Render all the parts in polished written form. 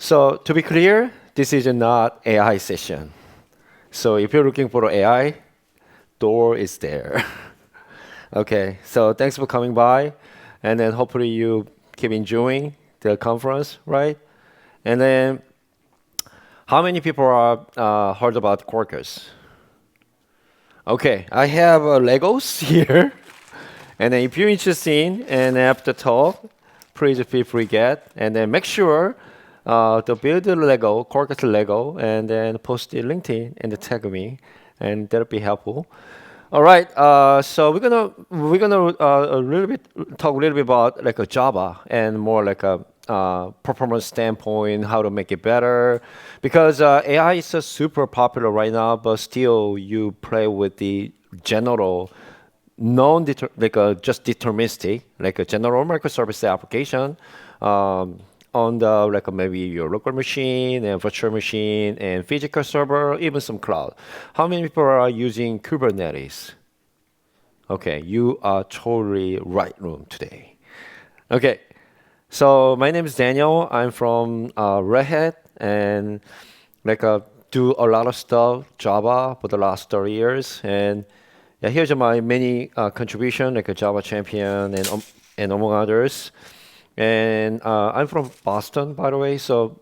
So to be clear, this is not AI session. So if you're looking for AI, door is there. Okay, so thanks for coming by, and then hopefully you keep enjoying the conference, right? And then, how many people are heard about Quarkus? Okay, I have Legos here, and then if you're interested, and after talk, please feel free to get, and then make sure to build the Lego, Quarkus Lego, and then post the LinkedIn and tag me, and that'll be helpful. All right, so we're gonna a little bit talk a little bit about like a Java and more like a performance standpoint, how to make it better, because AI is super popular right now, but still you play with the general non like a just deterministic, like a general microservice application. On the like maybe your local machine and virtual machine and physical server, even some cloud. How many people are using Kubernetes? Okay, you are totally right room today. Okay, so my name is Daniel. I'm from Red Hat and like do a lot of stuff Java for the last 30 years. And yeah, here's my many contribution like a Java champion and among others. And I'm from Boston, by the way, so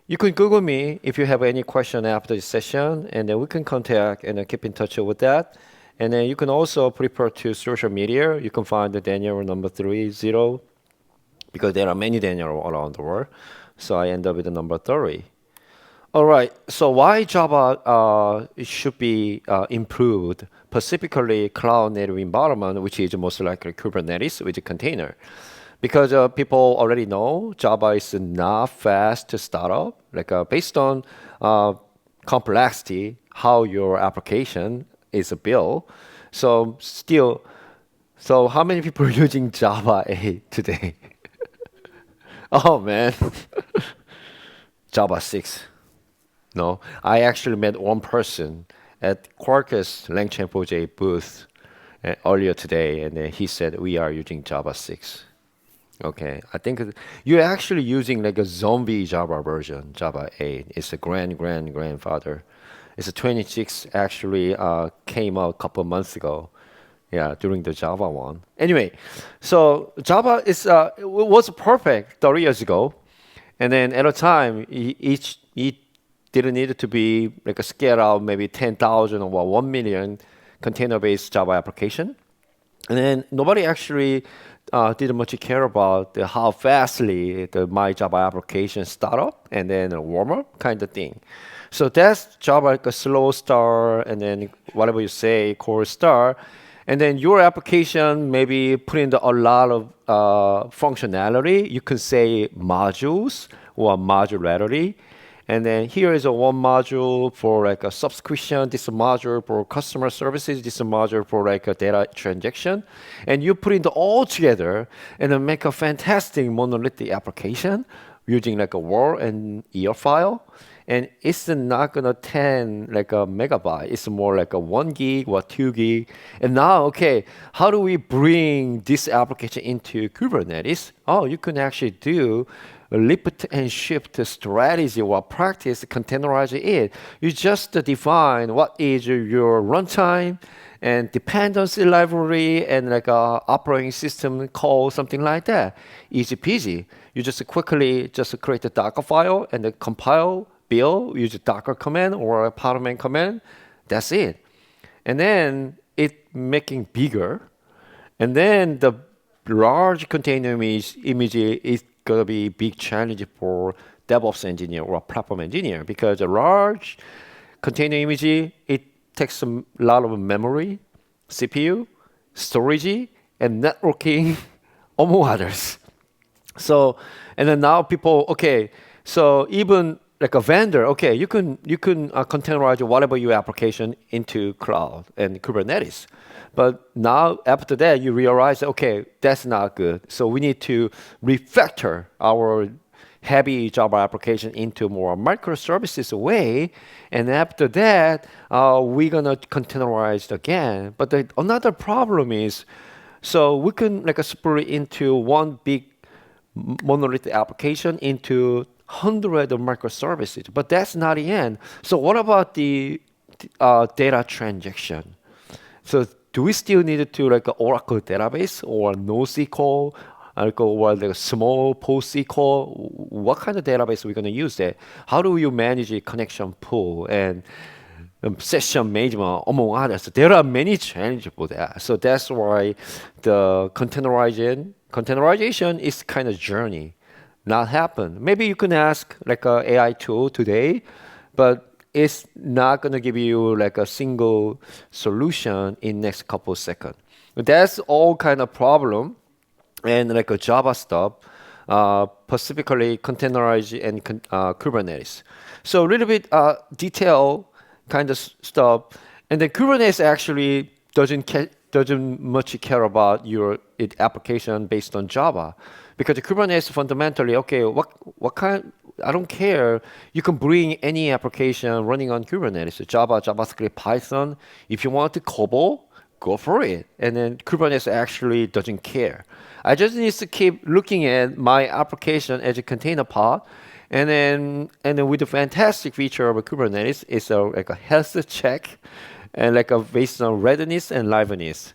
you can Google me if you have any question after the session, and then we can contact and keep in touch with that. And then you can also prepare to social media. You can find the Daniel number 30, because there are many Daniel around the world. So I end up with the number 30. All right, so why Java should be improved, specifically cloud native environment, which is most likely Kubernetes with a container. Because people already know Java is not fast to start up, like based on complexity, how your application is built. So still, so how many people are using Java 8 today? Oh man, Java 6. No, I actually met one person at Quarkus LangChain4j booth earlier today, and he said we are using Java 6. Okay, I think you're actually using like a zombie Java version, Java 8. It's a grandfather. It's a 26 actually came out a couple of months ago. Yeah, during the Java one. Anyway, so Java was perfect 30 years ago, and then at a time it didn't need to be like a scale out maybe 10,000 or 1 million container-based Java application. And then nobody actually didn't much care about how fastly my Java application start up and then a warm up kind of thing. So that's Java like a slow start, and then whatever you say, core start. And then your application maybe put in a lot of functionality. You can say modules or modularity. And then here is a one module for like a subscription, this module for customer services, this module for like a data transaction. And you put it all together and then make a fantastic monolithic application using like a Word and ER file. And it's not gonna 10 like a megabyte. It's more like a 1 gig or 2 gig. And now, okay, how do we bring this application into Kubernetes? Oh, you can actually do a lift and shift strategy or practice containerize it. You just define what is your runtime and dependency library and like a operating system call, something like that. Easy peasy. You just quickly just create a Docker file and then compile, build, use a Docker command or a Podman command. That's it. And then it making bigger. And then the large container image is gonna be a big challenge for DevOps engineer or platform engineer, because a large container image, it takes a lot of memory, CPU, storage, and networking, among others. So, and then now people, okay, so even like a vendor, okay, you can containerize whatever your application into cloud and Kubernetes. But now after that, you realize, okay, that's not good. So we need to refactor our heavy Java application into more microservices way. And after that, we're gonna containerize again. But another problem is, so we can like split into one big monolithic application into hundreds of microservices, but that's not the end. So what about the data transaction? So do we still need to like a Oracle database or NoSQL, or like a small PostSQL? What kind of database are we going to use there? How do you manage a connection pool and session management, among others? There are many challenges for that. So that's why the containerization is kind of journey, not happen. Maybe you can ask like a AI tool today, but it's not going to give you like a single solution in next couple seconds. That's all kind of problem and like a Java stuff, specifically containerized and Kubernetes. So a little bit detail kind of stuff, and then Kubernetes actually doesn't much care about your application based on Java, because the Kubernetes fundamentally, okay, what kind, I don't care. You can bring any application running on Kubernetes, Java, JavaScript, Python. If you want to COBOL, go for it. And then Kubernetes actually doesn't care. I just need to keep looking at my application as a container pod. And then with the fantastic feature of a Kubernetes, it's like a health check and like a based on readiness and liveness.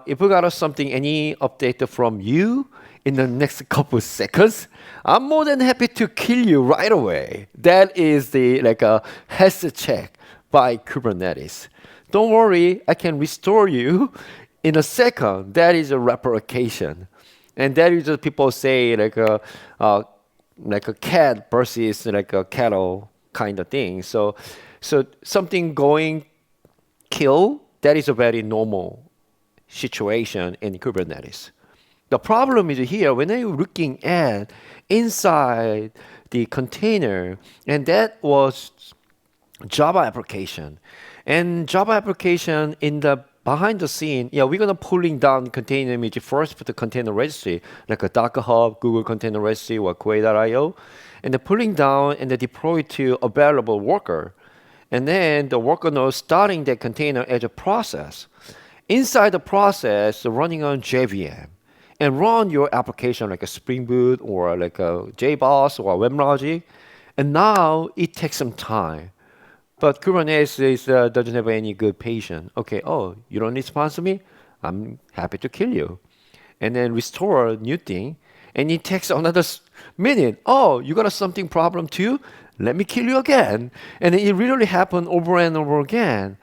If we got something, any update from you in the next couple seconds, I'm more than happy to kill you right away. That is the like a health check by Kubernetes. Don't worry, I can restore you in a second. That is a replication, and that is what people say like a cat versus like a cattle kind of thing. So something going kill, that is a very normal situation in Kubernetes. The problem is here when you're looking at inside the container, and that was Java application. And Java application in the behind the scene, yeah, we're gonna pulling down container image first for the container registry, like a Docker Hub, Google Container Registry, or Quay.io, and then pulling down and then deploy to available worker. And then the worker knows starting that container as a process. Inside the process, running on JVM, and run your application like a Spring Boot or like a JBoss or WebLogic. And now it takes some time. But Kubernetes doesn't have any good patience. Okay, oh, you don't respond to me? I'm happy to kill you. And then restore a new thing. And it takes another minute. Oh, you got a something problem too? Let me kill you again. And it really happened over and over again.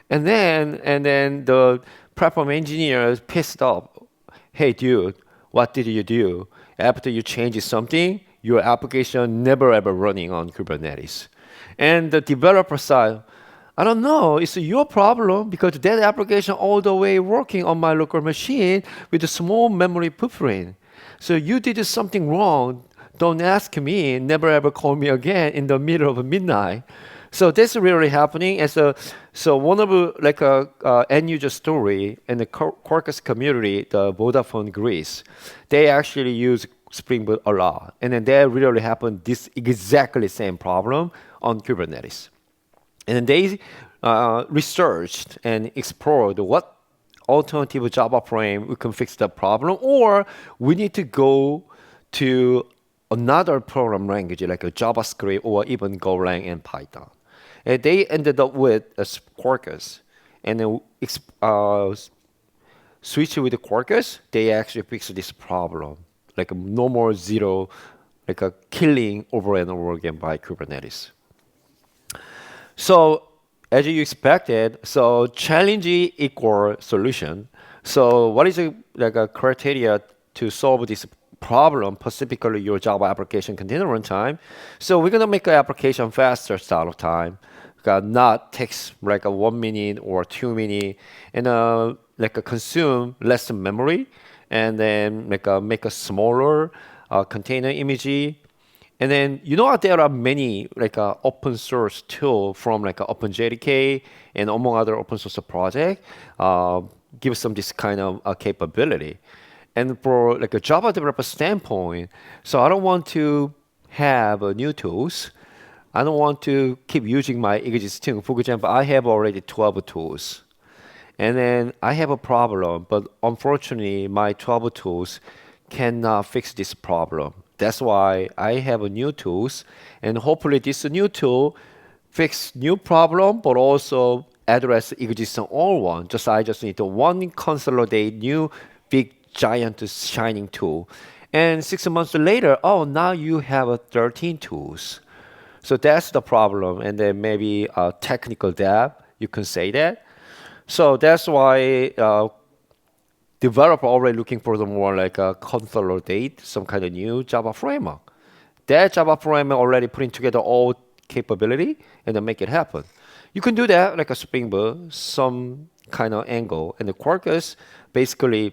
And then the platform engineers pissed off. Hey, dude, what did you do? After you changed something, your application never ever running on Kubernetes. And the developer side, I don't know, it's your problem because that application all the way working on my local machine with a small memory footprint. So you did something wrong. Don't ask me, never ever call me again in the middle of midnight. So that's really happening. And so one of like a end user story in the Quarkus community, the Vodafone Greece, they actually use Spring Boot a lot, and then that really happened this exactly same problem on Kubernetes. And then they researched and explored what alternative Java frame we can fix the problem, or we need to go to another program language like a JavaScript or even Golang and Python. And they ended up with a Quarkus, and then switch with the Quarkus, they actually fixed this problem, like a no more zero, like a killing over and over again by Kubernetes. So as you expected, so challenge equal solution. So what is like a criteria to solve this problem, specifically your Java application container runtime? So we're gonna make the application faster start time, not takes like a 1 minute or 2 minutes, and like a consume less memory, and then make a smaller container image. And then you know what, there are many like open source tool from like OpenJDK and among other open source project give some this kind of capability. And for like a Java developer standpoint, so I don't want to have new tools. I don't want to keep using my existing. For example, I have already 12 tools. And then I have a problem, but unfortunately, my 12 tools cannot fix this problem. That's why I have a new tools, and hopefully this new tool fix new problem, but also address existing old one. I just need to one consolidate new big giant shining tool. And 6 months later, oh, now you have a 13 tools. So that's the problem. And then maybe a technical debt, you can say that. So that's why developer already looking for the more like a consolidate some kind of new Java framework. That Java framework already putting together all capability and then make it happen. You can do that like a Spring Boot, some kind of angle. And the Quarkus basically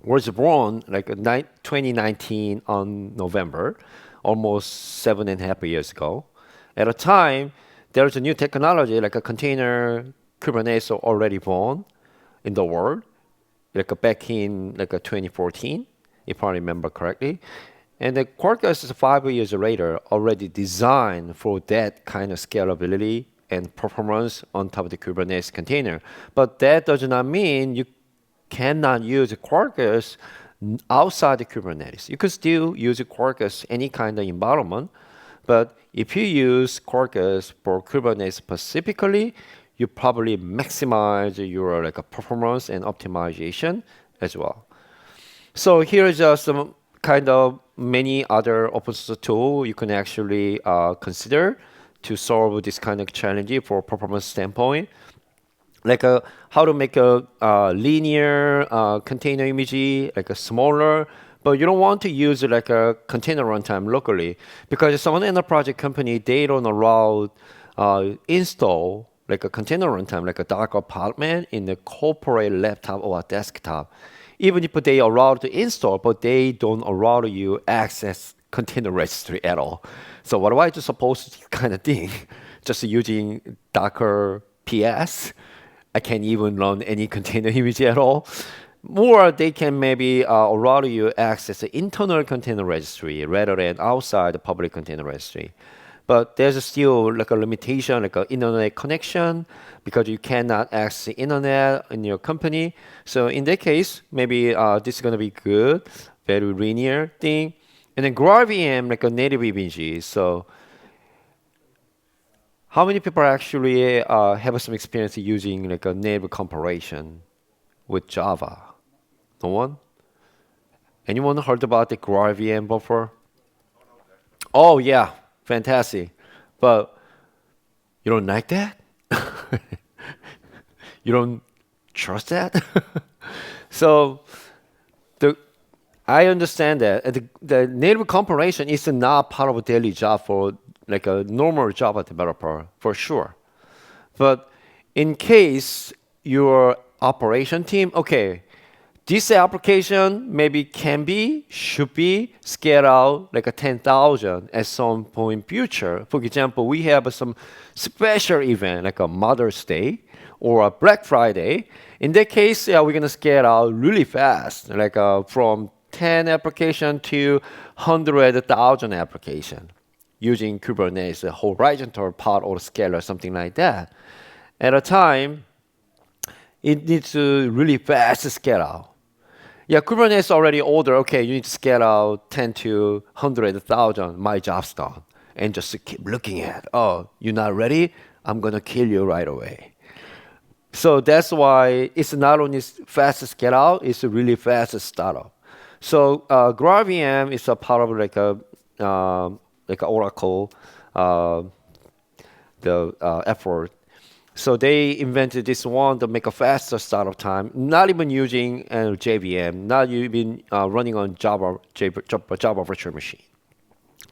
was born like 2019 on November, almost 7.5 years ago. At a time, there's a new technology like a container Kubernetes already born in the world, like back in like a 2014, if I remember correctly. And the Quarkus is 5 years later already designed for that kind of scalability and performance on top of the Kubernetes container. But that does not mean you cannot use Quarkus outside the Kubernetes. You can still use Quarkus any kind of environment, but if you use Quarkus for Kubernetes specifically, you probably maximize your like a performance and optimization as well. So here is just some kind of many other open source tool you can actually consider to solve this kind of challenge for performance standpoint. Like how to make a linear container image, like a smaller, but you don't want to use like a container runtime locally because some enterprise company, they don't allow install like a container runtime, like a Docker apartment in the corporate laptop or a desktop. Even if they allow to install, but they don't allow you access container registry at all. So what do I do suppose kind of thing? Just using Docker PS, I can't even run any container image at all. Or they can maybe allow you access the internal container registry rather than outside the public container registry. But there's still like a limitation, like an internet connection, because you cannot access the internet in your company. So in that case, maybe this is going to be good, very linear thing. And then GraalVM, like a native image. So how many people actually have some experience using like a native comparison with Java? No one? Anyone heard about the GraalVM buffer? Oh yeah, fantastic. But you don't like that? You don't trust that? So the I understand that the native comparison is not part of a daily job for like a normal Java developer for sure. But in case your operation team, okay, this application maybe can be, should be scaled out like a 10,000 at some point in future. For example, we have some special event like a Mother's Day or a Black Friday. In that case, yeah, we're gonna scale out really fast, like from 10 application to 100,000 application using Kubernetes, a horizontal pod or scalar, something like that. At a time, it needs to really fast scale out. Yeah, Kubernetes already order, okay, you need to scale out 10 to 100,000, my job's done. And just keep looking at, oh, you're not ready? I'm gonna kill you right away. So that's why it's not only fast scale out, it's a really fast startup. So GraalVM is a part of like a Oracle the effort. So they invented this one to make a faster startup time, not even using JVM, not even running on Java virtual machine.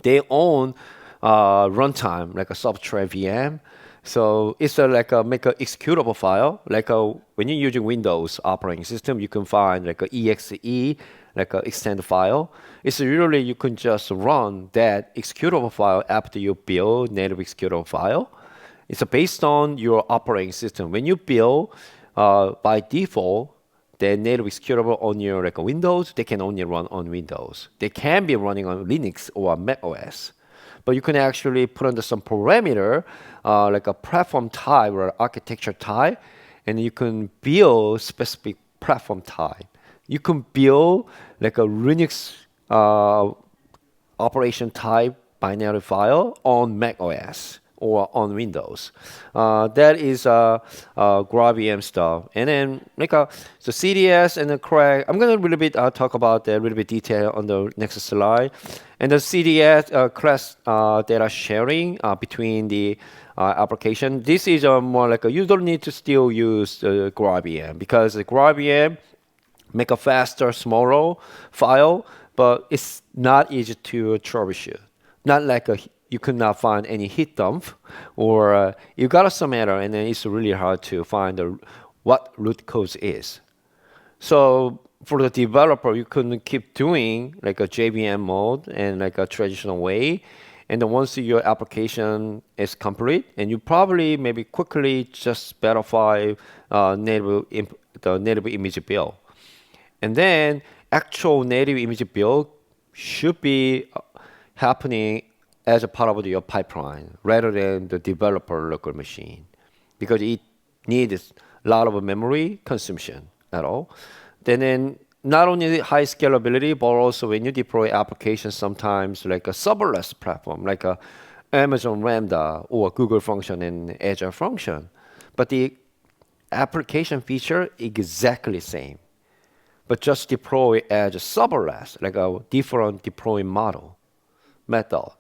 They own runtime, like a software VM. So it's like a make a executable file. Like when you're using Windows operating system, you can find like a exe, like a extend file. It's usually you can just run that executable file after you build native executable file. It's based on your operating system. When you build by default, the native executable on your like Windows, they can only run on Windows. They can be running on Linux or Mac OS. But you can actually put under some parameter, like a platform type or architecture type, and you can build specific platform type. You can build like a Linux operation type binary file on Mac OS or on Windows. That is GraalVM stuff. And then the CDS and the CRaC, I'm going to a little bit talk about that a little bit detail on the next slide. And the CDS class data sharing between the application. This is more like you don't need to still use GraalVM because the GraalVM make a faster, smaller file, but it's not easy to troubleshoot. Not like you could not find any heat dump, or you got some error, and then it's really hard to find what root cause is. So for the developer, you couldn't keep doing like a JVM mode and like a traditional way. And then once your application is complete, and you probably maybe quickly just specify the native image build. And then actual native image build should be happening as a part of your pipeline rather than the developer local machine because it needs a lot of memory consumption at all. Then not only high scalability, but also when you deploy applications sometimes like a serverless platform, like a Amazon Lambda or Google function and Azure function. But the application feature exactly same. But just deploy as a serverless, like a different deployment method.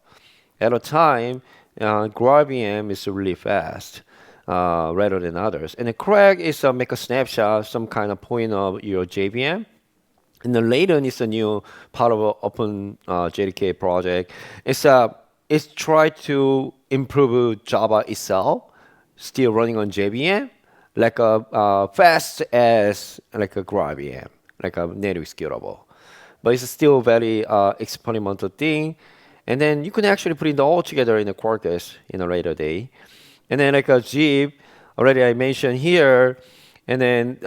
At a time, GraalVM is really fast rather than others. And the CRaC is make a snapshot, some kind of point of your JVM. And the later is a new part of Open JDK project. It's try to improve Java itself, still running on JVM, like fast as like a GraalVM, like a native executable. But it's still very experimental thing. And then you can actually put it all together in a Quarkus in a later day. And then like a zip, already I mentioned here. And then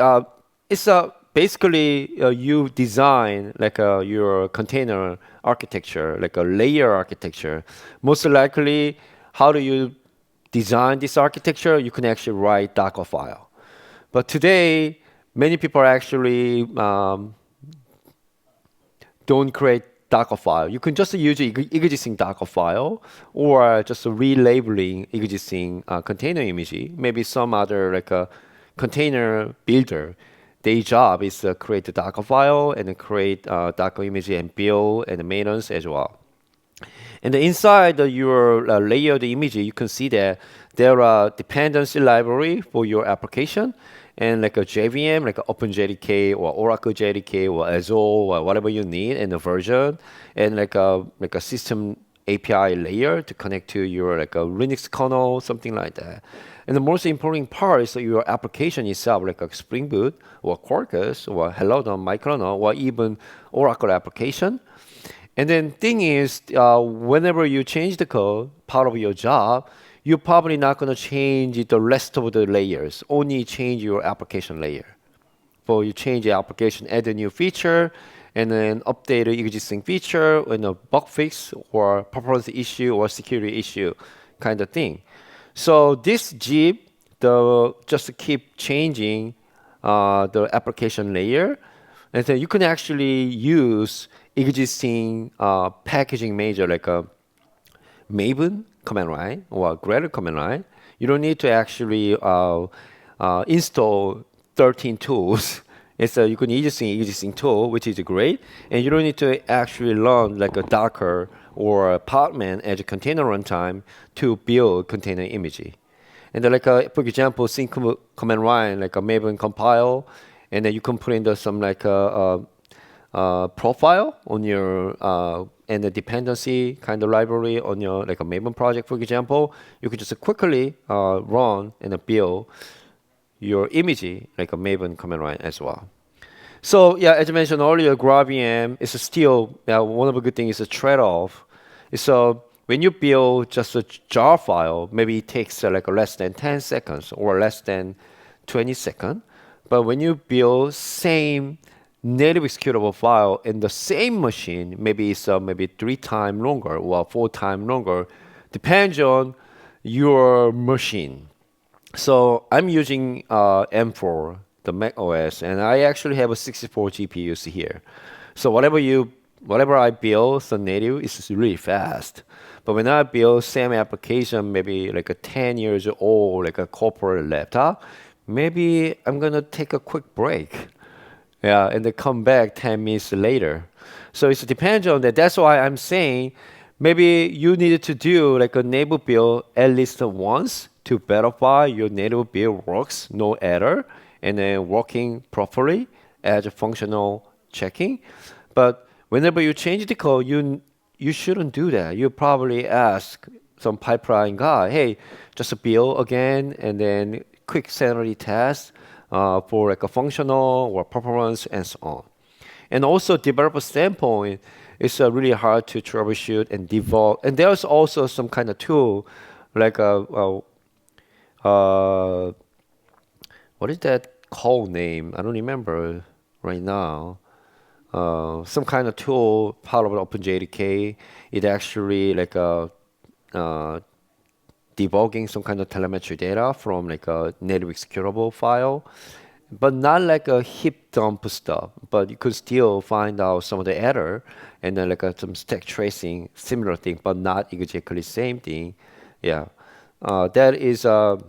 it's basically you design like your container architecture, like a layer architecture. Most likely, how do you design this architecture? You can actually write Docker file. But today, many people actually don't create Docker file. You can just use existing Docker file or just relabeling existing container image. Maybe some other like a container builder. Their job is to create the Docker file and create Docker image and build and maintenance as well. And inside your layered image, you can see that there are dependency library for your application and like a JVM, like OpenJDK or Oracle JDK or Azure or whatever you need and the version and like a system API layer to connect to your like a Linux kernel, something like that. And the most important part is your application itself, like a Spring Boot or Quarkus or Hello microkernel or even Oracle application. And then thing is, whenever you change the code, part of your job, you're probably not going to change the rest of the layers, only change your application layer. So you change the application, add a new feature, and then update the existing feature in a bug fix or performance issue or security issue kind of thing. So this zip, just keep changing the application layer, and then you can actually use existing packaging major like a Maven command line or Gradle command line. You don't need to actually install 13 tools. It's you can use existing tool, which is great, and you don't need to actually run like a Docker or a Podman as a container runtime to build container image. And then like for example, sync command line like a Maven compile, and then you can put in some like profile on your and the dependency kind of library on your like a Maven project, for example. You could just quickly run and build your image like a Maven command line as well. So yeah, as I mentioned earlier, GraalVM is still one of the good things is a trade-off. So when you build just a jar file, maybe it takes like less than 10 seconds or less than 20 seconds. But when you build same native executable file in the same machine, maybe it's maybe 3 times longer or 4 times longer, depends on your machine. So I'm using M4, the Mac OS, and I actually have a 64 GPUs here. So whatever you whatever I build, so native is really fast. But when I build same application, maybe like a 10 years old, like a corporate laptop, maybe I'm gonna take a quick break. Yeah, and then come back 10 minutes later. So it depends on that. That's why I'm saying maybe you need to do like a native build at least once to verify your native build works, no error, and then working properly as a functional checking. But whenever you change the code, you shouldn't do that. You probably ask some pipeline guy, hey, just build again, and then quick sanity test for like a functional or performance and so on. And also developer standpoint, it's really hard to troubleshoot and debug. And there's also some kind of tool like uh, what is that called name? I don't remember right now. Some kind of tool part of OpenJDK. It actually like uh, debugging some kind of telemetry data from like a native executable file, but not like a heap dump stuff. But you could still find out some of the error and then like some stack tracing, similar thing, but not exactly same thing. Yeah, that is some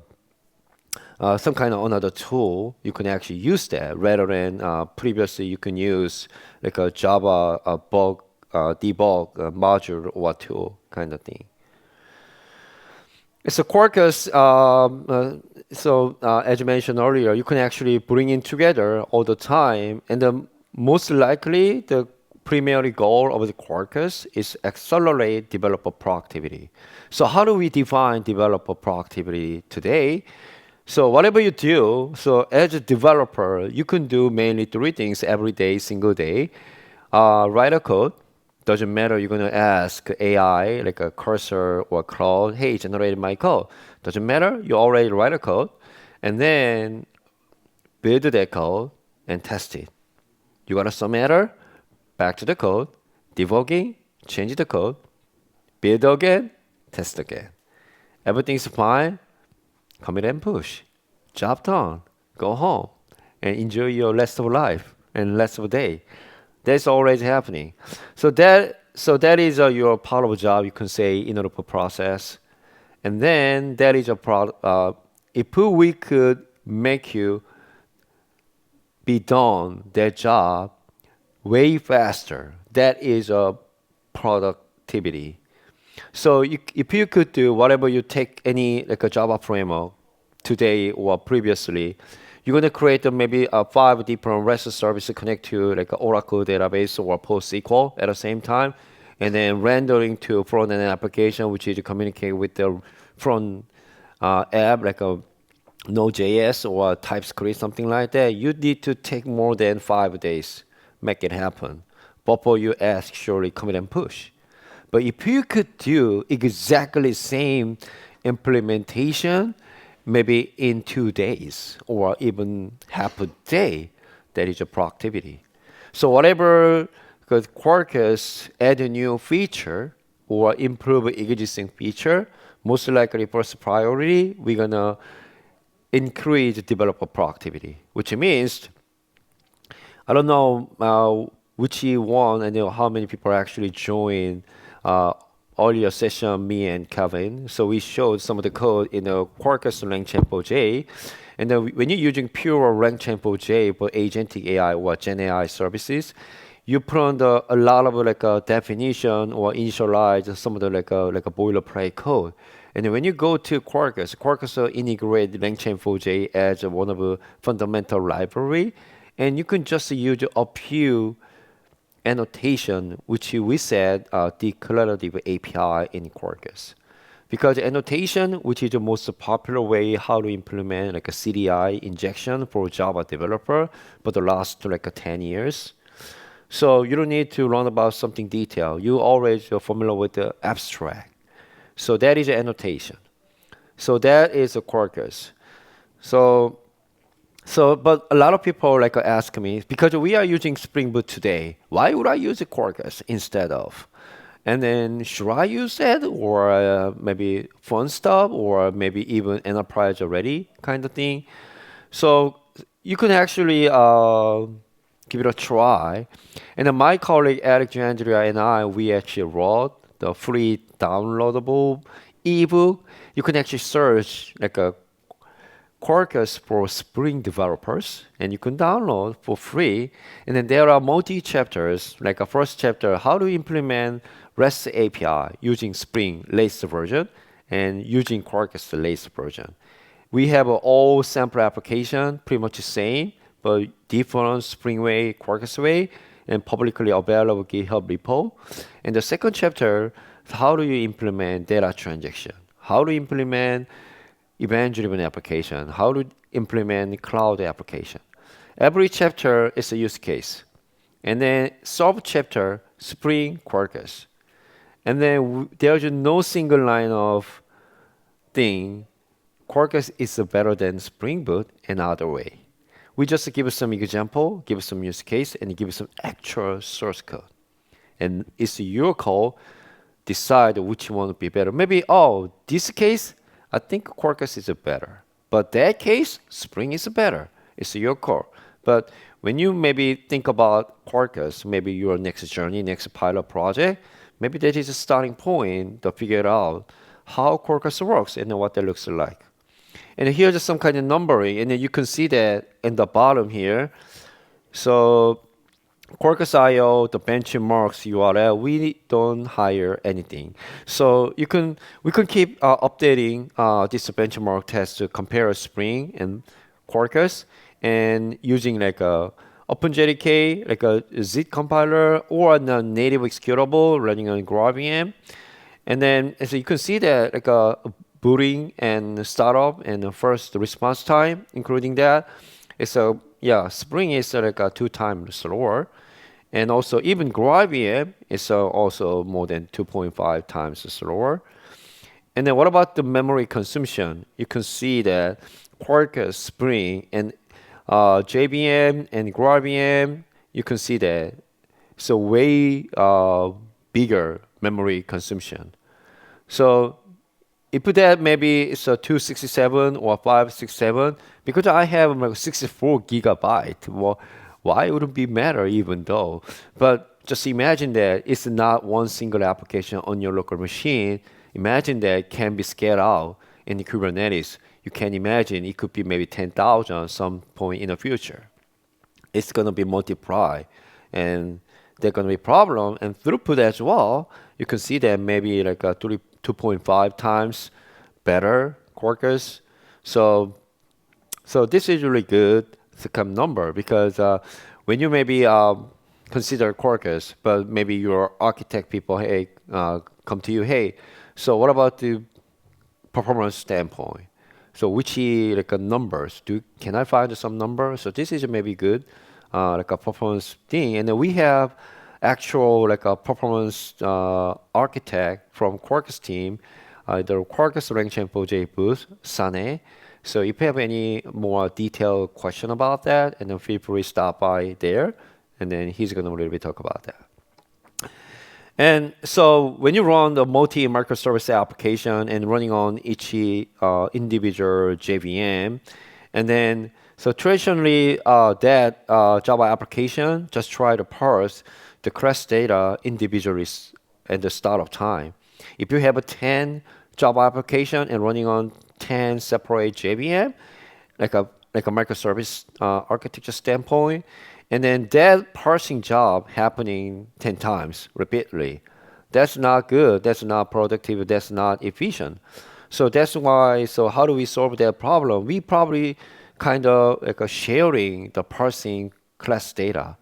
kind of another tool. You can actually use that rather than previously you can use like a Java bug debug module or tool kind of thing. So Quarkus, as you mentioned earlier, you can actually bring in together all the time, and the most likely the primary goal of the Quarkus is accelerate developer productivity. So how do we define developer productivity today? So whatever you do, so as a developer, you can do mainly three things every day, single day. Write a code. Doesn't matter, you're going to ask AI, like a cursor or Claude, hey, generate my code. Doesn't matter, you already write a code. And then build that code and test it. You got some error, back to the code, debugging, change the code, build again, test again. Everything's fine, commit and push. Job done. Go home and enjoy your rest of life and rest of the day. That's always happening. So that is your part of a job, you can say, in order to process. And then that is a if we could make you be done that job way faster, that is a productivity. So if you could do whatever you take any like a Java framework today or previously, you're going to create maybe 5 different REST services connect to like an Oracle database or PostSQL at the same time, and then rendering to front-end application, which is to communicate with the front app like a Node.js or TypeScript, something like that. You need to take more than 5 days, make it happen before you ask surely commit and push. But if you could do exactly same implementation, maybe in 2 days or even half a day, that is a productivity. So whatever, because Quarkus add a new feature or improve existing feature, most likely first priority, we're gonna increase developer productivity, which means I don't know which one, I know how many people actually join earlier session, me and Kevin. So we showed some of the code in the Quarkus LangChain J. And then when you're using pure LangChain J for agentic AI or Gen AI services, you put on a lot of like a definition or initialize some of the like a boilerplate code. And then when you go to Quarkus, Quarkus integrate LangChain J as one of the fundamental library, and you can just use a few annotation, which we said declarative API in Quarkus. Because annotation, which is the most popular way how to implement like a CDI injection for Java developer for the last like 10 years. So you don't need to learn about something detailed. You already are familiar with the abstract. So that is annotation. So that is a Quarkus. But a lot of people like ask me, because we are using Spring Boot today, why would I use a Quarkus instead of? And then should I use that, or maybe fun stuff, or maybe even enterprise already kind of thing? So you can actually give it a try. And then my colleague Eric Giandria and I, we actually wrote the free downloadable ebook. You can actually search like a Quarkus for Spring developers, and you can download for free. And then there are multi chapters, like a first chapter, how to implement REST API using Spring latest version and using Quarkus the latest version. We have a all sample application, pretty much the same, but different Spring way, Quarkus way, and publicly available GitHub repo. And the second chapter, how do you implement data transaction? How to implement event-driven application, how to implement cloud application. Every chapter is a use case. And then sub-chapter, Spring Quarkus. And then there's no single line of thing, Quarkus is better than Spring Boot another way. We just give some example, give some use case, and give some actual source code. And it's your call, decide which one would be better. Maybe, oh, this case, I think Quarkus is better. But that case, Spring is better. It's your call. But when you maybe think about Quarkus, maybe your next journey, next pilot project, maybe that is a starting point to figure out how Quarkus works and what that looks like. And here's some kind of numbering, and then you can see that in the bottom here. So Quarkus.io, the benchmarks URL, we don't hire anything. So we can keep updating this benchmark test to compare Spring and Quarkus, and using like a OpenJDK, like a Z compiler, or a native executable running on GraalVM. And then so you can see that like a booting and startup and the first response time, including that, it's a Spring is like a 2 times slower. And also even GraalVM is also more than 2.5 times slower. And then what about the memory consumption? You can see that Quarkus, Spring, and JVM and GraalVM, you can see that it's a way bigger memory consumption. So if that maybe it's a 267 or 567, because I have like 64 gigabyte, well, why would it be matter even though? But just imagine that it's not one single application on your local machine. Imagine that it can be scaled out in the Kubernetes. You can imagine it could be maybe 10,000 some point in the future. It's going to be multiplied, and there's going to be problem and throughput as well. You can see that maybe like a 2.5 times better Quarkus. So this is really good come number, because when you maybe consider Quarkus, but maybe your architect people, hey, come to you, hey, so what about the performance standpoint? So which like numbers? Can I find some numbers? So this is maybe good, like a performance thing. And then we have actual like a performance architect from Quarkus team, the Quarkus LangChain project booth, Sane. So if you have any more detailed question about that, and then feel free to stop by there, and then he's going to really talk about that. And so when you run the multi-microservice application and running on each individual JVM, and then so traditionally that Java application just try to parse the class data individually at the start of time. If you have a 10 Java application and running on 10 separate JVM, like a microservice architecture standpoint, and then that parsing job happening 10 times repeatedly. That's not good. That's not productive. That's not efficient. So that's why. So how do we solve that problem? We probably kind of like sharing the parsing class data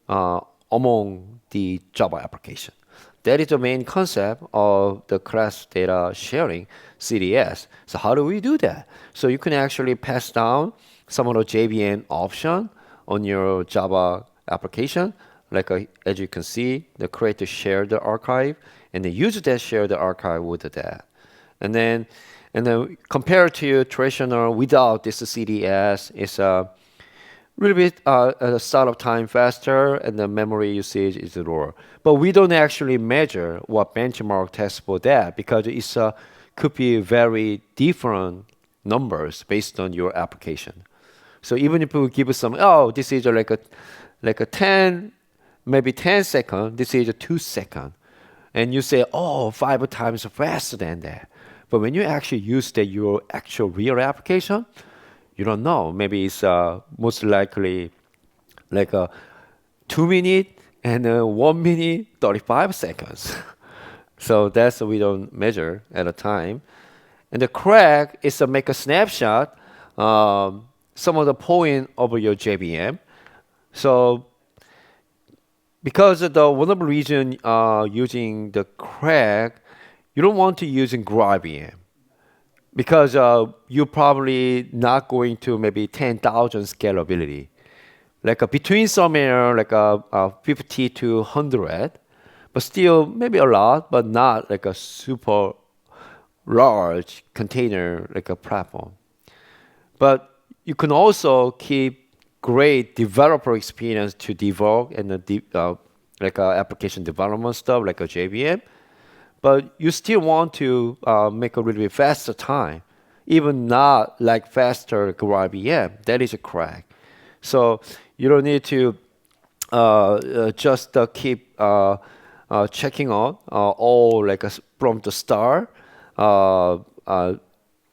among the Java application. That is the main concept of the class data sharing, CDS. So how do we do that? So you can actually pass down some of the JVM option on your Java application, like as you can see, the create to share the archive, and then use that share the archive with that. And then compared to traditional without this CDS, it's a little bit startup time faster, and the memory usage is lower. But we don't actually measure what benchmark test for that, because it's could be very different numbers based on your application. So even if we give some, oh, this is like a like a 10, maybe 10 second, this is a 2 second. And you say, oh, 5 times faster than that. But when you actually use your actual real application, you don't know. Maybe it's most likely like a 2 minute and 1 minute, 35 seconds. So that's what we don't measure at a time. And the CRaC is to make a snapshot, some of the point over your JVM. So because of the one of the reason using the CRaC, you don't want to use in GraalVM because you're probably not going to maybe 10,000 scalability. Like between somewhere like a 50 to 100, but still maybe a lot, but not like a super large container like a platform. But you can also keep great developer experience to debug and like application development stuff like a JVM. But you still want to make a really bit faster time, even not like faster GraalVM. That is a CRaC. So you don't need to just keep checking on all like from the start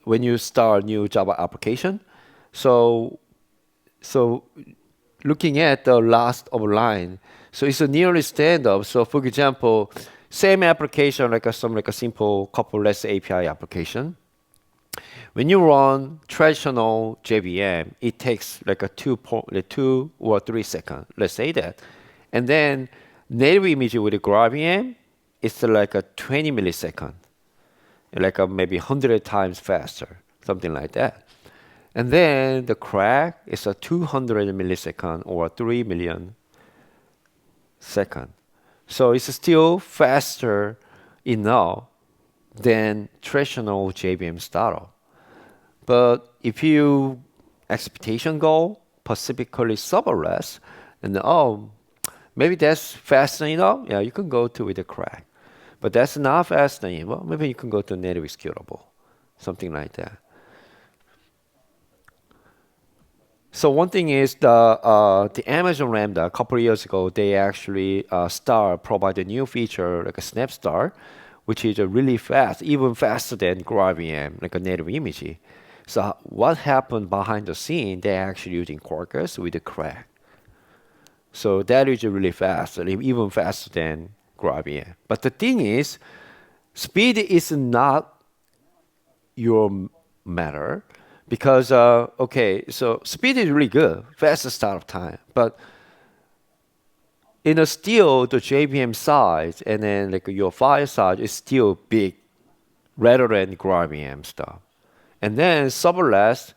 when you start new Java application. So looking at the last of line, so it's a nearly stand-up. So for example, same application like a simple coupleless API application. When you run traditional JVM, it takes like a 2 or 3 seconds. Let's say that, and then native image with the GraalVM, it's like a 20 millisecond, like a maybe 100 times faster, something like that. And then the CRaC is a 200 millisecond or 3 million second. So it's still faster enough than traditional JVM startup. But if you expectation goal specifically serverless, and maybe that's fast enough, yeah, you can go to with the CRaC. But that's not fast enough, maybe you can go to native executable, something like that. So one thing is the Amazon Lambda a couple of years ago, they actually provide a new feature like a snap start, which is really fast, even faster than GraalVM, like a native image. So what happened behind the scene, they're actually using Quarkus with the CRaC. So that is really fast, even faster than GraalVM. But the thing is, speed is not your matter. Because, okay, so speed is really good, faster startup time. But in a still, the JVM size and then like your file size is still big rather than GraalVM stuff. And then serverless,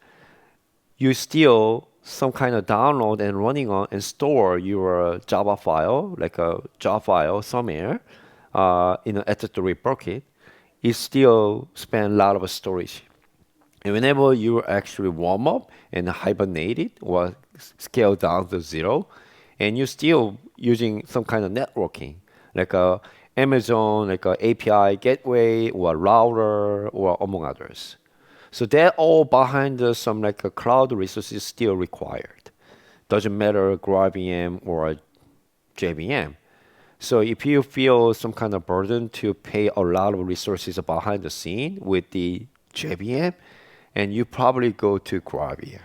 you still some kind of download and running on and store your Java file, like a Java file somewhere in an S3 bucket. It still spend a lot of storage. And whenever you actually warm up and hibernate it or scale down to 0, and you're still using some kind of networking, like a Amazon, like a API gateway or a router or among others. So that all behind some like a cloud resources still required. Doesn't matter GraalVM or JVM. So if you feel some kind of burden to pay a lot of resources behind the scene with the JVM, and you probably go to GraalVM.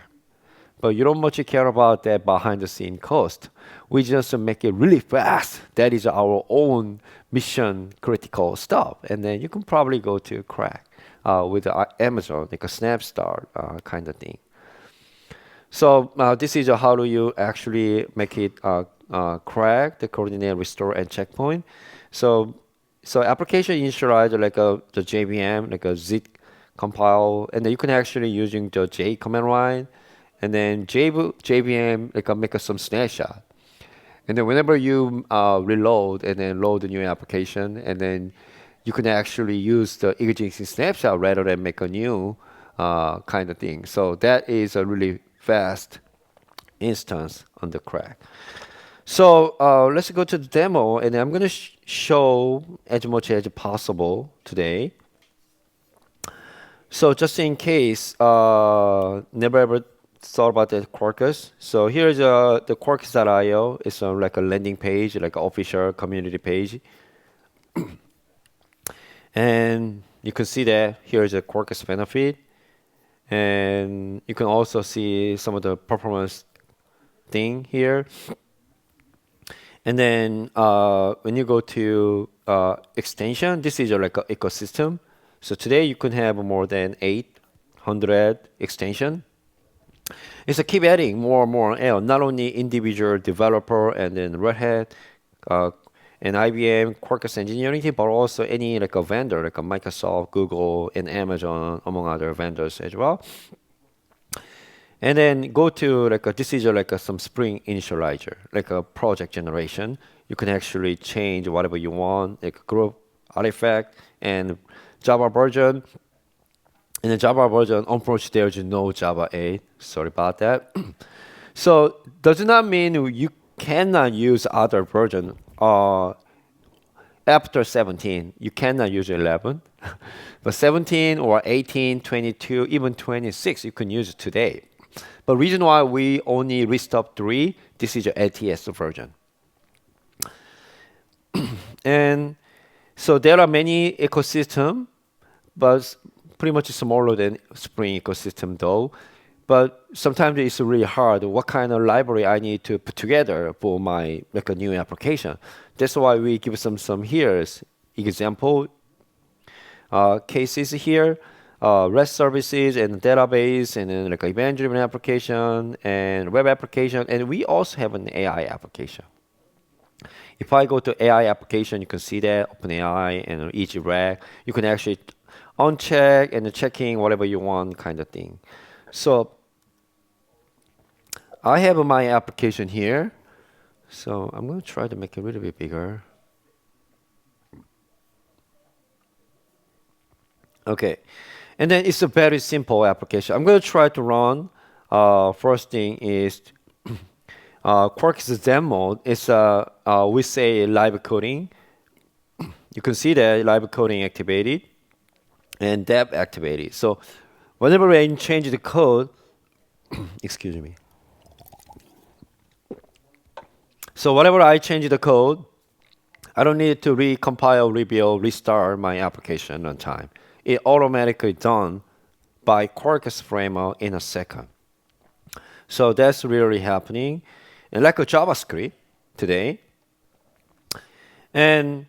But you don't much care about that behind the scene cost. We just make it really fast. That is our own mission critical stuff. And then you can probably go to CRaC with Amazon, like a snapstart kind of thing. So this is how do you actually make it CRaC, the coordinate, restore, and checkpoint. So application initialize like the JVM, like a zip compile, and then you can actually using the J command line, and then JVM like make some snapshot, and then whenever you reload and then load the new application, and then you can actually use the existing snapshot rather than make a new kind of thing. So that is a really fast instance on the CRaC. So let's go to the demo, and I'm going to show as much as possible today. So just in case never ever thought about the Quarkus. So here's the Quarkus.io. It's like a landing page, like an official community page. And you can see that here's a Quarkus benefit. And you can also see some of the performance thing here. And then when you go to extension, this is like an ecosystem. So today you can have more than 800 extension. It's a keep adding more and more, not only individual developer and then Red Hat and IBM, Quarkus engineering team, but also any like a vendor like a Microsoft, Google, and Amazon, among other vendors as well. And then go to like this is like some Spring initializer, like a project generation. You can actually change whatever you want, like group, artifact, and Java version. In the Java version, unfortunately, there's no Java 8. Sorry about that. So does not mean you cannot use other version after 17. You cannot use 11. But 17 or 18, 22, even 26, you can use it today. But reason why we only list up 3, this is your LTS version. And so there are many ecosystem, but pretty much smaller than Spring ecosystem though. But sometimes it's really hard. What kind of library I need to put together for my like a new application? That's why we give some here example cases here. REST services and database and then like event-driven application and web application, and we also have an AI application. If I go to AI application, you can see that OpenAI and CRaC. You can actually uncheck and checking whatever you want kind of thing. So I have my application here. So I'm going to try to make it a little bit bigger. Okay. And then it's a very simple application. I'm going to try to run. First thing is Quarkus demo. It's we say live coding. You can see that live coding activated and dev activated. So whenever I change the code, excuse me. So whenever I change the code, I don't need to recompile, rebuild, restart my application on time. It automatically done by Quarkus framework in a second. So that's really happening. And like a JavaScript today. And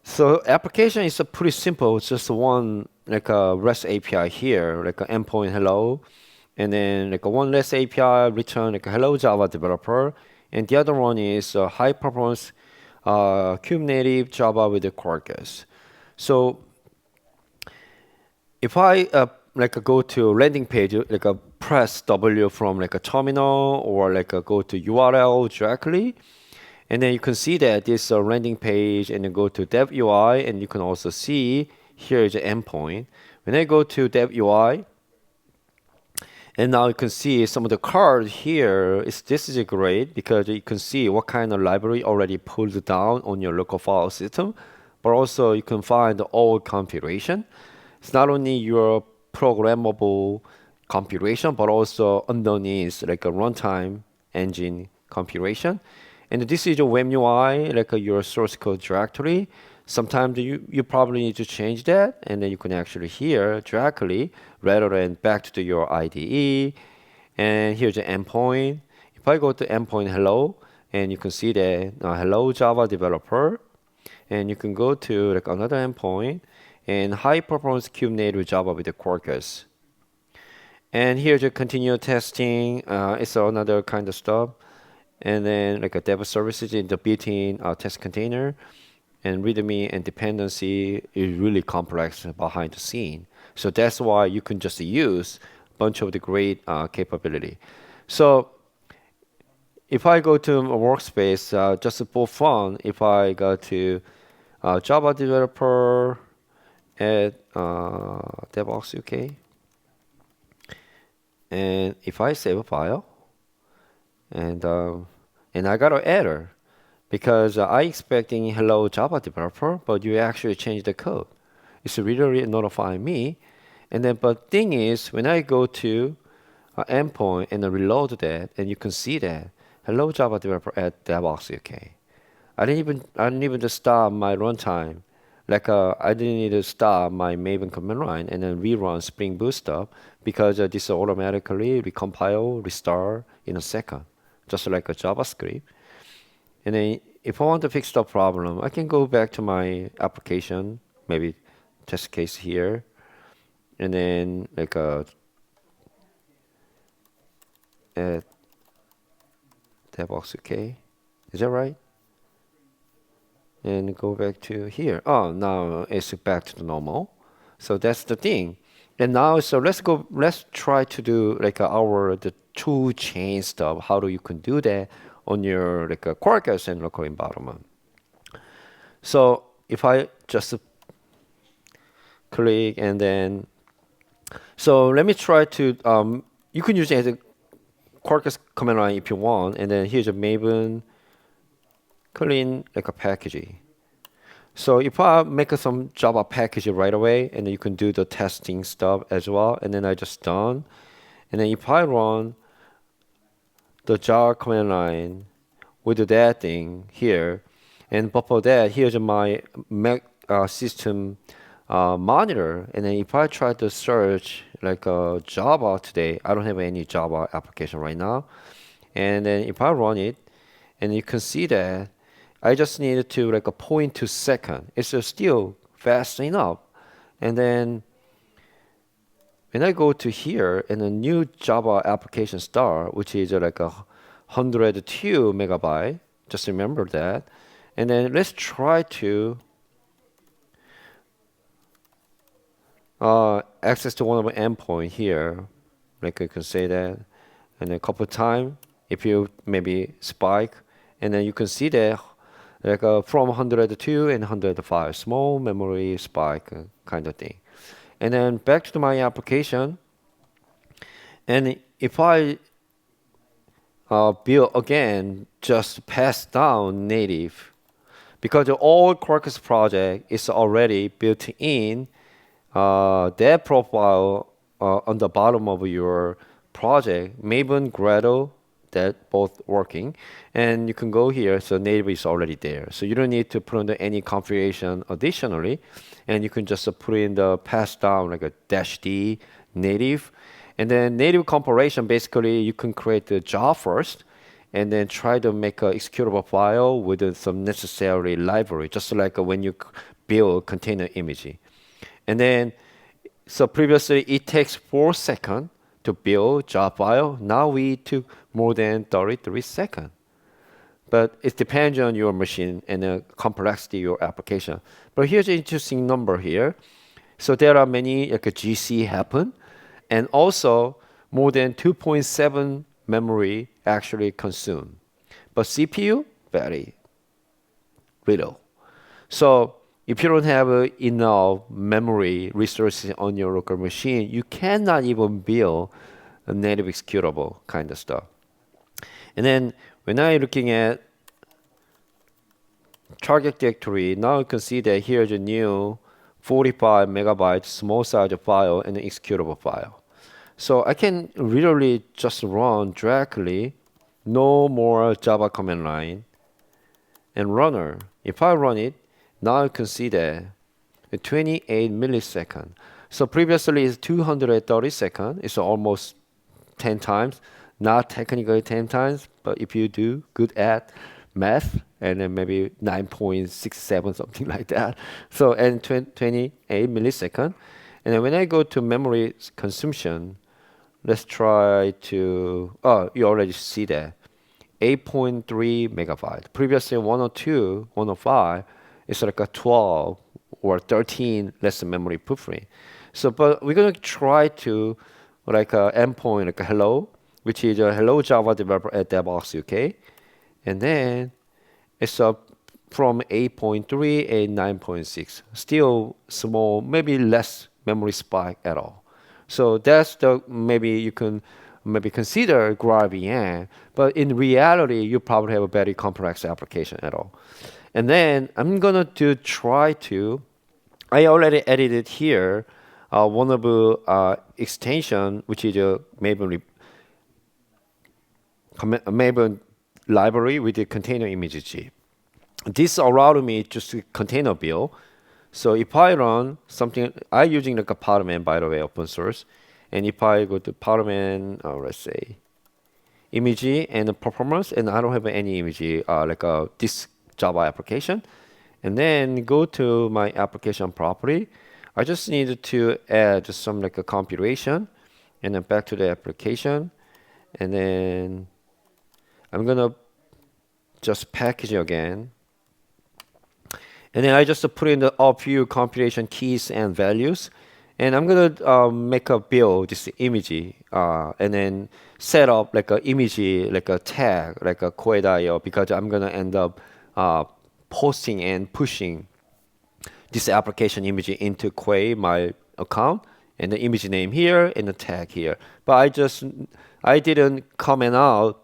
so application is pretty simple. It's just one like a REST API here, like an endpoint hello. And then like a one REST API return like a hello Java developer. And the other one is a high performance Kubernetes Java with the Quarkus. So if I like go to landing page, like a press W from like a terminal or like go to URL directly, and then you can see that this landing page, and then go to dev UI, and you can also see here is the endpoint. When I go to dev UI, and now you can see some of the code here. This is great because you can see what kind of library already pulled down on your local file system, but also you can find the old configuration. It's not only your programmable configuration, but also underneath like a runtime engine configuration. And this is your WAM UI, like your source code directory. Sometimes you probably need to change that, and then you can actually here directly rather than back to your IDE. And here's the endpoint. If I go to endpoint hello, and you can see that hello Java developer, and you can go to like another endpoint and high performance Kubernetes Java with the Quarkus. And here's the continuous testing. It's another kind of stuff. And then like a dev services in the built-in test container. And README and dependency is really complex behind the scene. So that's why you can just use a bunch of the great capability. So if I go to a workspace, just for fun, if I go to Java developer at DevOps UK, and if I save a file, and I got an error because I expecting hello Java developer, but you actually changed the code. It's really notifying me. And then, but thing is, when I go to endpoint and reload that, and you can see that hello Java developer at DevOps UK. I didn't even just start my runtime. Like I didn't need to start my Maven command line and then rerun Spring Boot stuff because this automatically recompile, restart in a second, just like a JavaScript. And then if I want to fix the problem, I can go back to my application, maybe test case here, and then like at DevOps UK. Is that right? And go back to here. Oh, now it's back to the normal. So that's the thing. And now, so let's try to do like the tool chain stuff. How do you can do that on your like a Quarkus and local environment? So if I just click and then, so let me try to, you can use it as a Quarkus command line if you want. And then here's a Maven clean like a package. So if I make some Java package right away, and then you can do the testing stuff as well, and then I just done. And then if I run the Java command line with that thing here, and before that, here's my Mac system monitor. And then if I try to search like Java today, I don't have any Java application right now. And then if I run it, and you can see that I just needed to like a 0.2 second. It's still fast enough. And then when I go to here and a new Java application start, which is like 102 megabyte, just remember that. And then let's try to access to one of the endpoint here. Like you can say that. And a couple of times, if you maybe spike, and then you can see that like from 102 and 105, small memory spike kind of thing. And then back to my application. And if I build again, just pass down native, because the old Quarkus project is already built in that profile on the bottom of your project, Maven, Gradle, that both working, and you can go here. So native is already there, so you don't need to put in any configuration additionally, and you can just put in the pass down like a -d native, and then native compilation. Basically, you can create the job first, and then try to make an executable file with some necessary library, just like when you build container image. And then, so previously it takes 4 seconds to build job file. Now we took more than 33 seconds. But it depends on your machine and the complexity of your application. But here's an interesting number here. So there are many like a GC happen, and also more than 2.7 memory actually consumed. But CPU, very little. So if you don't have enough memory resources on your local machine, you cannot even build a native executable kind of stuff. And then when I'm looking at target directory, now you can see that here's a new 45 megabyte small size file and an executable file. So I can literally just run directly, no more Java command line and runner. If I run it, now you can see that 28 milliseconds. So previously it's 230 seconds. It's almost 10 times. Not technically 10 times, but if you do good at math, and then maybe 9.67, something like that. So, and 28 milliseconds. And then when I go to memory consumption, let's try to, oh, you already see that. 8.3 megabyte. Previously 102, 105, it's like a 12 or 13 less memory footprint. So, but we're going to try to like a endpoint, like a hello, which is a hello Java developer at DevOps UK. And then it's up from 8.3 and 9.6. Still small, maybe less memory spike at all. So that's the, maybe you can maybe consider GraalVM, but in reality, you probably have a very complex application at all. And then I'm gonna try to, I already edited here one of the extension, which is a Maven Maven library with the container image. This allowed me just to container build. So if I run something, I'm using like a Podman, by the way, open source. And if I go to Podman, let's say, image and the performance, and I don't have any image, this Java application. And then go to my application property. I just need to add some like a compilation, and then back to the application. And then I'm gonna just package again. And then I just put in a few compilation keys and values. And I'm gonna make a build this image, and then set up like a image, like a tag, like a core.io, because I'm gonna end up posting and pushing this application image into Quay, my account, and the image name here and the tag here. But I didn't comment out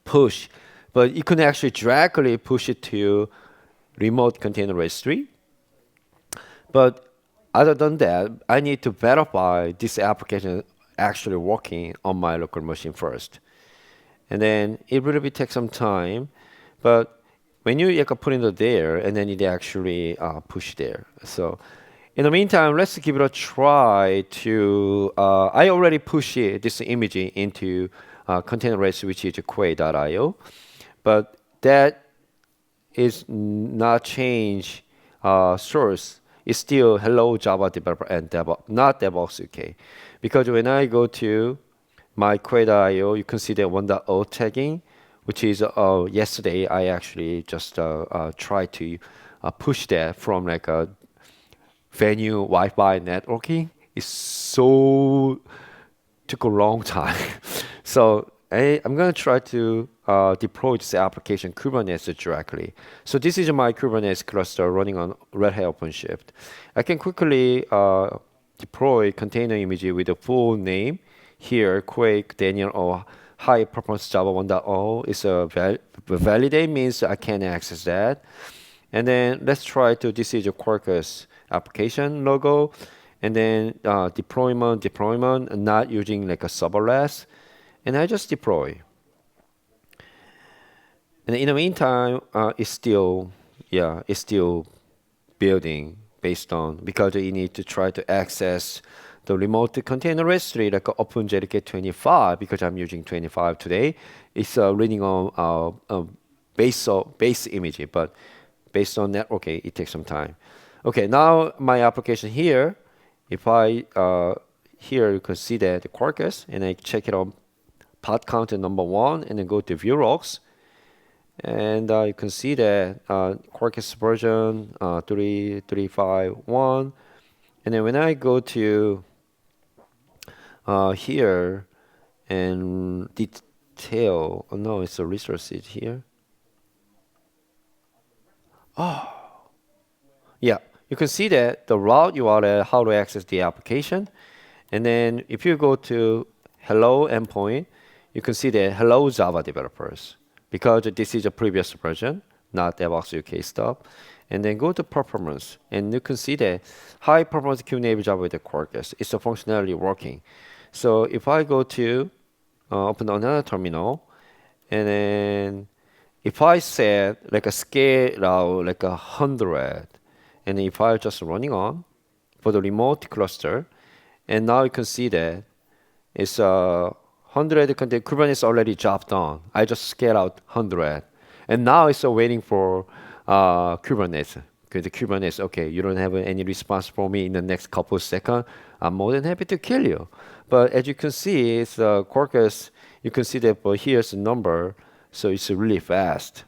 push, but you can actually directly push it to remote container registry. But other than that, I need to verify this application actually working on my local machine first. And then it will take some time, but when you put it there, and then it actually push there. So in the meantime, let's give it a try to, I already pushed this image into containerized, which is quay.io, but that is not change source. It's still hello Java developer and DevOps, not DevOps UK. Because when I go to my quay.io, you can see the 1.0 tagging, which is yesterday I actually just tried to push that from like a venue Wi-Fi networking. Took a long time. So I'm gonna try to deploy this application Kubernetes directly. So this is my Kubernetes cluster running on Red Hat OpenShift. I can quickly deploy container image with the full name here, Quake Daniel or high performance Java 1.0 is a validate means I can access that. And then let's try to, this is a Quarkus application logo. And then deployment, not using like a serverless. And I just deploy. And in the meantime, it's still building based on, because you need to try to access the remote container registry like OpenJDK 25, because I'm using 25 today. It's reading on base image, but based on network, it takes some time. Okay, now my application here, if I here you can see that the Quarkus, and I check it on pod count number 1, and then go to view logs, and you can see that Quarkus version 3.3.5.1, and then when I go to here and detail, oh no, it's a resources here. Oh, yeah, you can see that the route URL, how to access the application. And then if you go to hello endpoint, you can see the hello Java developers, because this is a previous version, not DevOps UK stuff. And then go to performance, and you can see the high performance Kubernetes Java with the Quarkus. It's a functionality working. So if I go to open another terminal, and then if I set like a scale out like 100, and if I just running on for the remote cluster, and now you can see that it's 100 contain Kubernetes already dropped on. I just scale out 100, and now it's waiting for Kubernetes. Because the Kubernetes, okay, you don't have any response for me in the next couple of seconds. I'm more than happy to kill you. But as you can see, it's Quarkus. You can see that, but here's the number, so it's really fast.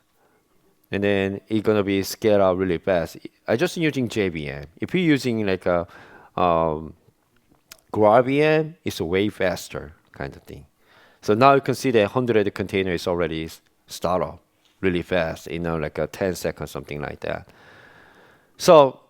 And then it's gonna be scaled out really fast. I just using JVM. If you're using like a GraalVM, it's way faster kind of thing. So now you can see that 100 container is already start up really fast, like a 10 seconds, something like that. So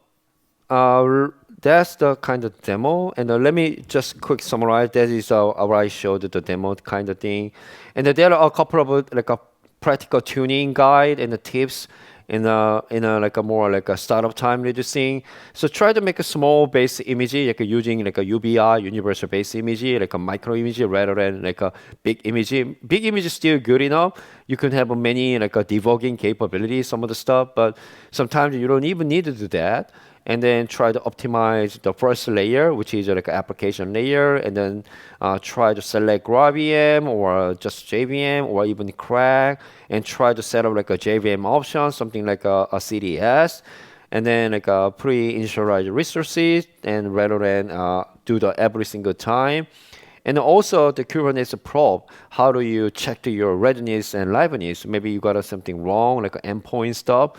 that's the kind of demo. And let me just quick summarize. That is how I showed the demo kind of thing. And there are a couple of like a practical tuning guide and the tips. in a like a more like a startup time reducing. So try to make a small base image like using like a UBI universal base image like a micro image rather than like a big image. Big image is still good enough. You can have many like a debugging capabilities, some of the stuff, but sometimes you don't even need to do that. And then try to optimize the first layer, which is like an application layer, and then try to select GraalVM or just JVM or even CRaC, and try to set up like a JVM option, something like a CDS, and then like a pre-initialized resources, and rather than do the every single time. And also the Kubernetes probe, how do you check to your readiness and liveness? Maybe you got something wrong, like endpoint stuff.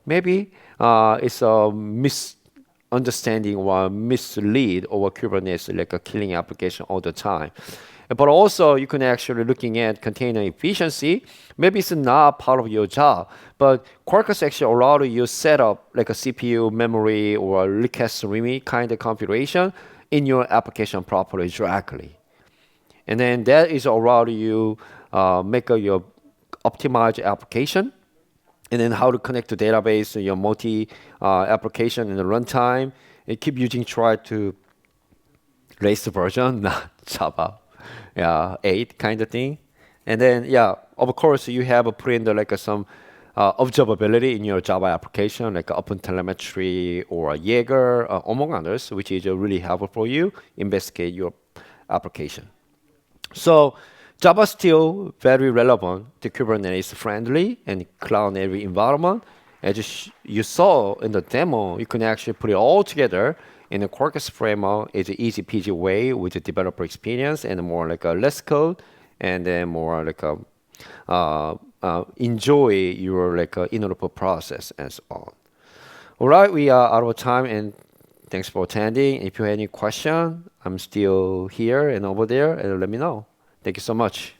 Maybe it's a misunderstanding or mislead over Kubernetes, like a killing application all the time. But also you can actually looking at container efficiency. Maybe it's not part of your job, but Quarkus actually allow you set up like a CPU memory or request REMI kind of configuration in your application properly directly. And then that is allow you make your optimized application, and then how to connect to database to your multi application in the runtime, and keep using try to raise the version, not Java 8 kind of thing. And then yeah, of course you have put in the like some observability in your Java application, like OpenTelemetry or Jaeger, among others, which is really helpful for you investigate your application. So Java is still very relevant to Kubernetes friendly and cloud native environment. As you saw in the demo, you can actually put it all together in a Quarkus framework. It's an easy peasy way with the developer experience and more like a less code, and then more like a enjoy your like iterative process and so on. All right, we are out of time, and thanks for attending. If you have any question, I'm still here and over there, and let me know. Thank you so much.